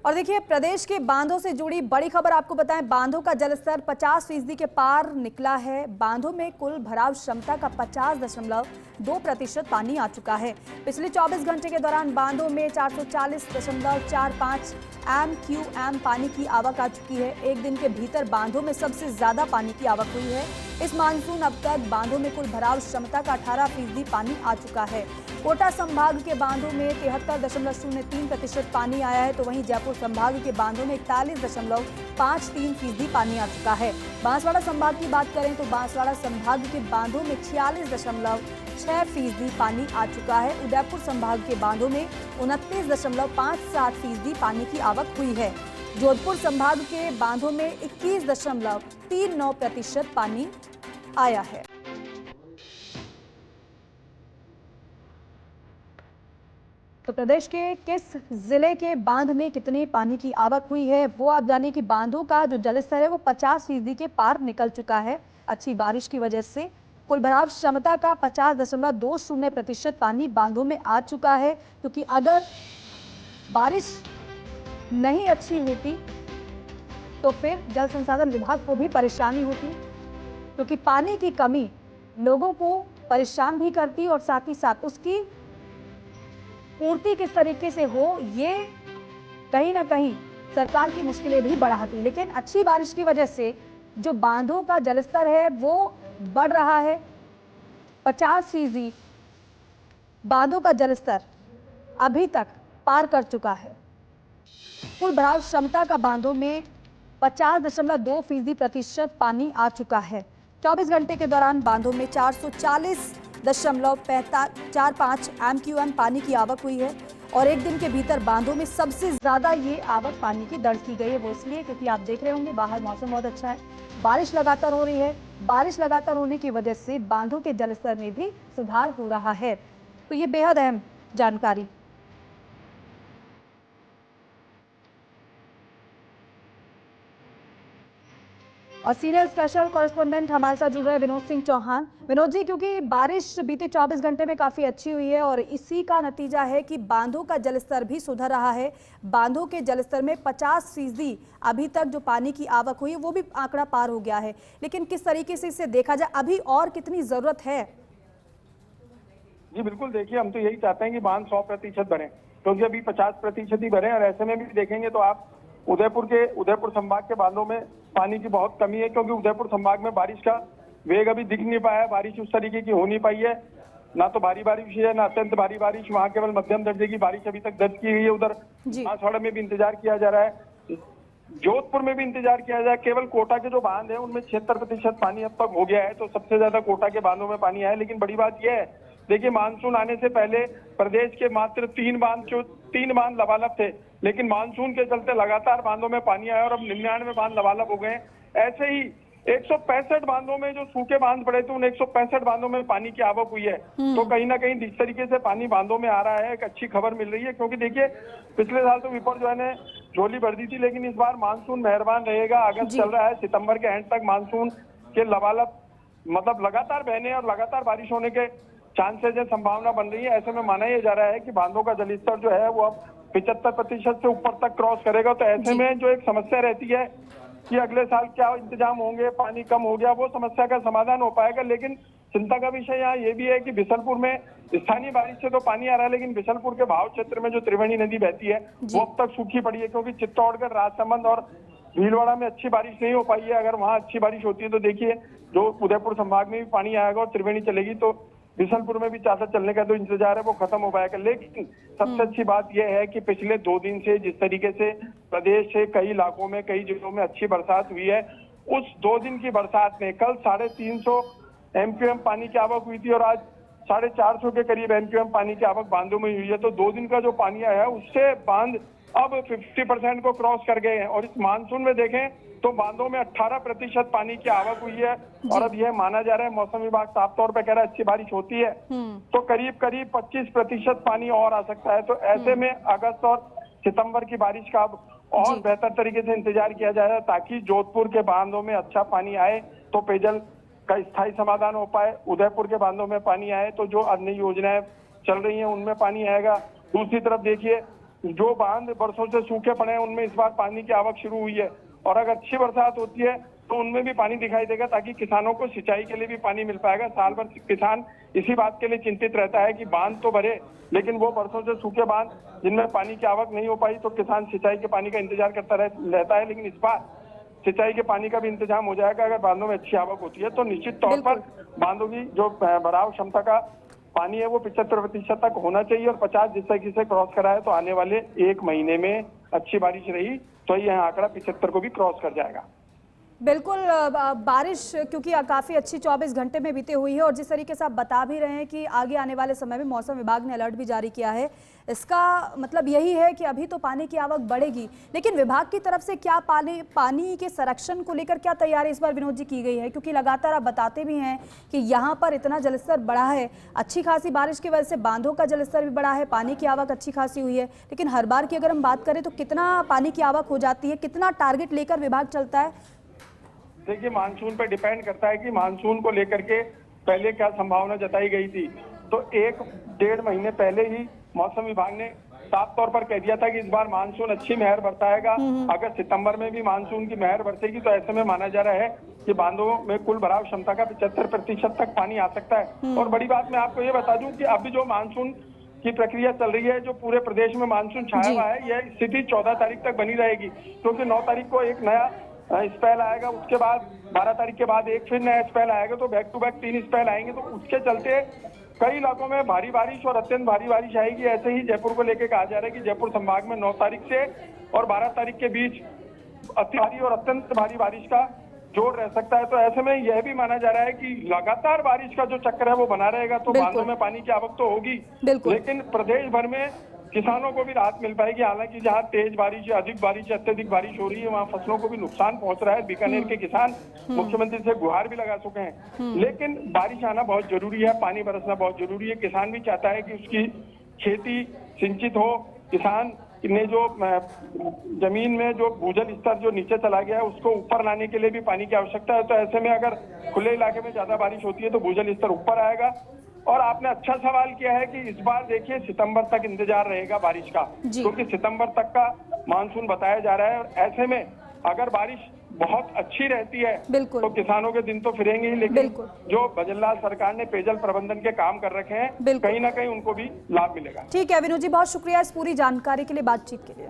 और देखिए, प्रदेश के बांधों से जुड़ी बड़ी खबर आपको बताएं। बांधों का जलस्तर 50% के पार निकला है। बांधों में कुल भराव क्षमता का 50.2% पानी आ चुका है। पिछले 24 घंटे के दौरान बांधों में 440.45 MQM पानी की आवक आ चुकी है। एक दिन के भीतर बांधों में सबसे ज्यादा पानी की आवक हुई है। इस मानसून अब तक बांधों में कुल भराव क्षमता का 18% पानी आ चुका है। कोटा संभाग के बांधों में 73.03% पानी आया है, तो वहीं जयपुर संभाग के बांधों में 41.53% पानी आ चुका है। बांसवाड़ा संभाग की बात करें तो बांसवाड़ा संभाग के बांधों में 46.6% पानी आ चुका है। उदयपुर संभाग के बांधों में 29.57% पानी की आवक हुई है। जोधपुर संभाग के बांधों में 21.39% पानी आया है। तो प्रदेश के किस जिले के बांध में कितने पानी की आवक हुई है वो आप जानिए कि बांधों का जो जलस्तर है वो 50% के पार निकल चुका है। अच्छी बारिश की वजह से कुल भराव क्षमता का 50.20% पानी बांधों में आ चुका है, क्योंकि अगर बारिश नहीं अच्छी होती तो फिर जल संसाधन विभाग को भी परेशानी होती, क्योंकि पानी की कमी लोगों को परेशान भी करती और साथ ही साथ उसकी पूर्ति किस तरीके से हो ये कहीं ना कहीं सरकार की मुश्किलें भी बढ़ाती। लेकिन अच्छी बारिश की वजह से जो बांधों का जलस्तर है वो बढ़ रहा है। 50% बांधों का जलस्तर अभी तक पार कर चुका है। कुल भराव क्षमता का बांधों में 50.2% पानी आ चुका है। 24 घंटे के दौरान बांधों में 440.45 MQM पानी की आवक हुई है और एक दिन के भीतर बांधों में सबसे ज्यादा ये आवक पानी की दर्ज की गई है। वो इसलिए क्योंकि आप देख रहे होंगे बाहर मौसम बहुत अच्छा है, बारिश लगातार हो रही है। बारिश लगातार होने की वजह से बांधों के जलस्तर में भी सुधार हो रहा है। तो ये बेहद अहम जानकारी। और सीनियर स्पेशल कॉरेस्पॉन्डेंट हमारे साथ जुड़ रहे हैं विनोद सिंह चौहान। विनोद जी, क्योंकि बारिश बीते 24 घंटे में काफी अच्छी हुई है और इसी का नतीजा है कि बांधों का जलस्तर भी सुधर रहा है। बांधों के जलस्तर में 50% अभी तक जो पानी की आवक हुई है वो भी आंकड़ा पार हो गया है। लेकिन किस तरीके से इसे देखा जाए, अभी और कितनी जरूरत है? जी बिल्कुल, देखिए हम तो यही चाहते हैं कि बांध 100% भरें, क्योंकि अभी 50% ही भरे और ऐसे में भी देखेंगे तो आप उदयपुर संभाग के बांधों में पानी की बहुत कमी है, क्योंकि उदयपुर संभाग में बारिश का वेग अभी दिख नहीं पाया है। बारिश उस तरीके की हो नहीं पाई है, ना तो भारी बारिश है ना अत्यंत भारी बारिश। वहाँ केवल मध्यम दर्जे की बारिश अभी तक दर्ज की गई है। उधर बांसवाड़ा में भी इंतजार किया जा रहा है, जोधपुर में भी इंतजार किया जाए। केवल कोटा के जो बांध है उनमें 76% पानी अब तक हो गया है, तो सबसे ज्यादा कोटा के बांधों में पानी आया है। लेकिन बड़ी बात यह है, देखिए मानसून आने से पहले प्रदेश के मात्र 3 बांध लबालब थे, लेकिन मानसून के चलते लगातार बांधों में पानी आया और अब 99 बांध लबालब हो गए। ऐसे ही 165 बांधों में जो सूखे बांध पड़े थे उन 165 बांधों में पानी की आवक हुई है। तो कहीं ना कहीं जिस तरीके से पानी बांधों में आ रहा है एक अच्छी खबर मिल रही है, क्योंकि देखिए पिछले साल तो विपौर ने झोली भर दी थी, लेकिन इस बार मानसून मेहरबान रहेगा। अगस्त चल रहा है, सितंबर के एंड तक मानसून के लबालब मतलब लगातार बहने और लगातार बारिश होने के चांसेज है, संभावना बन रही है। ऐसे में माना यह जा रहा है कि बांधों का जलस्तर जो है वो अब 75% से ऊपर तक क्रॉस करेगा। तो ऐसे में जो एक समस्या रहती है कि अगले साल क्या इंतजाम होंगे, पानी कम हो गया, वो समस्या का समाधान हो पाएगा। लेकिन चिंता का विषय यहाँ ये भी है कि बिशनपुर में स्थानीय बारिश से तो पानी आ रहा है, लेकिन बिशनपुर के भाव क्षेत्र में जो त्रिवेणी नदी बहती है वो अब तक सूखी पड़ी है, क्योंकि चित्तौड़गढ़, राजसमंद और भीलवाड़ा में अच्छी बारिश नहीं हो पाई है। अगर वहाँ अच्छी बारिश होती है तो देखिए जो उदयपुर संभाग में भी पानी आएगा और त्रिवेणी चलेगी तो बिशनपुर में भी चादर चलने का जो इंतजार है वो खत्म हो पाएगा। लेकिन सबसे अच्छी बात यह है कि पिछले 2 दिन से जिस तरीके से प्रदेश के कई इलाकों में कई जिलों में अच्छी बरसात हुई है, उस 2 दिन की बरसात में कल 350 MQM पानी की आवक हुई थी और आज 450 के करीब MQM पानी की आवक बांधों में हुई है। तो 2 दिन का जो पानी आया है उससे बांध अब 50% को क्रॉस कर गए हैं। और इस मानसून में देखें तो बांधों में 18% पानी की आवक हुई है और अब यह माना जा रहा है, मौसम विभाग साफ तौर पर कह रहा है अच्छी बारिश होती है तो करीब 25% पानी और आ सकता है। तो ऐसे में अगस्त और सितंबर की बारिश का अब और बेहतर तरीके से इंतजार किया जाए, ताकि जोधपुर के बांधों में अच्छा पानी आए तो पेयजल का स्थायी समाधान हो पाए। उदयपुर के बांधों में पानी आए तो जो अन्य योजनाएं चल रही हैं उनमें पानी आएगा। दूसरी तरफ देखिए जो बांध बरसों से सूखे पड़े हैं उनमें इस बार पानी की आवक शुरू हुई है, और अगर अच्छी बरसात होती है तो उनमें भी पानी दिखाई देगा, ताकि किसानों को सिंचाई के लिए भी पानी मिल पाएगा। साल भर किसान इसी बात के लिए चिंतित रहता है कि बांध तो भरे, लेकिन वो बरसों से सूखे बांध जिनमें पानी की आवक नहीं हो पाई, तो किसान सिंचाई के पानी का इंतजार करता रहता है। लेकिन इस बार सिंचाई के पानी का भी इंतजाम हो जाएगा। अगर बांधों में अच्छी आवक होती है तो निश्चित तौर पर बांधों की जो भराव क्षमता का पानी है वो 75% तक होना चाहिए, और 50 जिसे क्रॉस करा है तो आने वाले 1 महीने में अच्छी बारिश रही तो यह आंकड़ा 75 को भी क्रॉस कर जाएगा। बिल्कुल, बारिश क्योंकि काफ़ी अच्छी 24 घंटे में बीते हुई है, और जिस तरीके से आप बता भी रहे हैं कि आगे आने वाले समय में मौसम विभाग ने अलर्ट भी जारी किया है, इसका मतलब यही है कि अभी तो पानी की आवक बढ़ेगी, लेकिन विभाग की तरफ से क्या पानी के संरक्षण को लेकर क्या तैयारी इस बार विनोद जी की गई है? क्योंकि लगातार आप बताते भी हैं कि यहाँ पर इतना जलस्तर बढ़ा है, अच्छी खासी बारिश की वजह से बांधों का जलस्तर भी बढ़ा है, पानी की आवक अच्छी खासी हुई है, लेकिन हर बार की अगर हम बात करें तो कितना पानी की आवक हो जाती है, कितना टारगेट लेकर विभाग चलता है? देखिए, मानसून पे डिपेंड करता है कि मानसून को लेकर के पहले क्या संभावना जताई गई थी। तो 1-1.5 महीने पहले ही मौसम विभाग ने साफ तौर पर कह दिया था कि इस बार मानसून अच्छी मेहर बरसाएगा। अगर सितंबर में भी मानसून की मेहर बरसेगी तो ऐसे में माना जा रहा है कि बांधों में कुल भराव क्षमता का 75% तक पानी आ सकता है। और बड़ी बात मैं आपको ये बता दूं कि अभी जो मानसून की प्रक्रिया चल रही है, जो पूरे प्रदेश में मानसून छाया हुआ है, यह स्थिति 14 तारीख तक बनी रहेगी, क्योंकि 9 तारीख को एक नया स्पेल आएगा, उसके बाद 12 तारीख के बाद एक फिर नया स्पेल आएगा, तो बैक टू बैक 3 स्पेल आएंगे। तो उसके चलते कई इलाकों में भारी बारिश और अत्यंत भारी बारिश आएगी। ऐसे ही जयपुर को लेकर कहा जा रहा है कि जयपुर संभाग में 9 तारीख से और 12 तारीख के बीच अति भारी और अत्यंत भारी बारिश का जोर रह सकता है। तो ऐसे में यह भी माना जा रहा है कि लगातार बारिश का जो चक्र है वो बना रहेगा, तो बांधों में पानी की आवक तो होगी, लेकिन प्रदेश भर में किसानों को भी राहत मिल पाएगी। हालांकि जहां तेज बारिश या अधिक बारिश या अत्यधिक बारिश हो रही है वहां फसलों को भी नुकसान पहुंच रहा है। बीकानेर के किसान मुख्यमंत्री से गुहार भी लगा चुके हैं, लेकिन बारिश आना बहुत जरूरी है, पानी बरसना बहुत जरूरी है। किसान भी चाहता है कि उसकी खेती सिंचित हो। किसान ने जो जमीन में जो भूजल स्तर जो नीचे चला गया है उसको ऊपर लाने के लिए भी पानी की आवश्यकता है। तो ऐसे में अगर खुले इलाके में ज्यादा बारिश होती है तो भूजल स्तर ऊपर आएगा। और आपने अच्छा सवाल किया है कि इस बार देखिए सितंबर तक इंतजार रहेगा बारिश का, क्योंकि सितंबर तक का मानसून बताया जा रहा है। और ऐसे में अगर बारिश बहुत अच्छी रहती है तो किसानों के दिन तो फिरेंगे ही, लेकिन जो भजनलाल सरकार ने पेयजल प्रबंधन के काम कर रखे हैं कहीं ना कहीं उनको भी लाभ मिलेगा। ठीक है विनोद जी, बहुत शुक्रिया इस पूरी जानकारी के लिए, बातचीत के लिए।